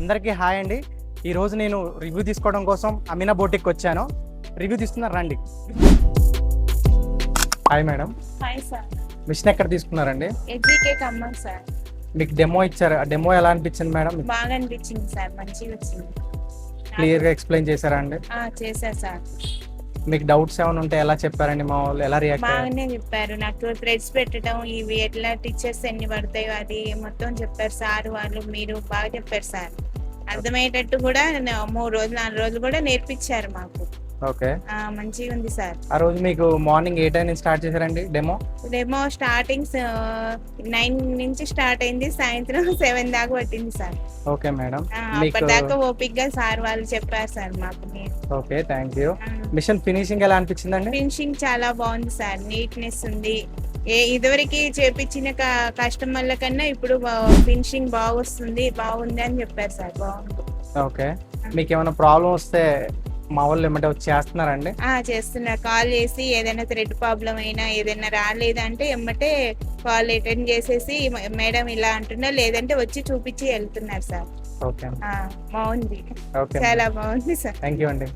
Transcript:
అందరికీ హాయ్ అండి. ఈరోజు నేను రివ్యూ తీసుకోవడం కోసం అమీనా బోటిక్కి వచ్చాను. రివ్యూ తీసుకున్నారు రండి. Hi madam. Hi sir. Machine ఎక్కడ తీసుకున్నారండి? ఎగ్జికే ఖమ్మం సార్. మీకు డెమో ఇచ్చారు, ఆ డెమో ఎలా అనిపించింది మేడం? బాగా అనిపించింది సార్, మంచిగా వచ్చింది. క్లియర్గా ఎక్స్ప్లెయిన్ చేశారా అండి? చేశా సార్. మీకు డౌట్స్ ఏమైనా ఉంటే ఎలా చెప్పారండి? మా వాళ్ళు ఎలా రియాక్ట్ అయ్యారు? బాగానే చెప్పారు. నాకు థ్రెడ్స్ పెట్టడం, ఇవి ఎట్లా టీచర్స్ ఎన్ని పడతాయో అది మొత్తం చెప్పారు సార్. వాళ్ళు మీరు బాగా చెప్పారు సార్. అర్థమయ్యేటట్టు కూడా 3 రోజులు 4 రోజులు కూడా నేర్పించారు మాకు. ఓకే, మంచిగా ఉంది సార్. ఆ రోజు మీకు మార్నింగ్ ఏ టైం నుంచి స్టార్ట్ చేశారండి డెమో? డెమో స్టార్టింగ్ 9 నుంచి స్టార్ట్ అయింది, సాయంత్రం 7 దాకా పట్టింది సార్. Okay madam. అప్పటిదాకా ఓపిక్ గా సార్ వాళ్ళు చెప్పారు సార్ మాకు. Okay, thank you. Machine finishing ఎలా అనిపించిందండి? ఫినిషింగ్ చాలా బాగుంది సార్, నీట్నెస్ ఉంది. ఇదివరకు చేపించిన కస్టమర్ల కన్నా ఇప్పుడు ఫినిషింగ్ బాగుంది అని చెప్పారు సార్. బాగుంది. ఓకే, మీకు ఏమైనా ప్రాబ్లం వస్తే మా వాళ్ళు ఏమంటే వచ్చి చేస్తున్నారండి? చేస్తున్నారు. కాల్ చేసి ఏదైనా థ్రెడ్ ప్రాబ్లం అయినా ఏదైనా రాలేదంటే ఎమ్మటే కాల్ అటెండ్ చేసేసి మేడం ఇలా అంటున్నా, లేదంటే వచ్చి చూపించి వెళ్తున్నారు సార్. ఓకే, బాగుంది. ఓకే, చాలా బాగుంది సార్. థ్యాంక్ యూ అండి.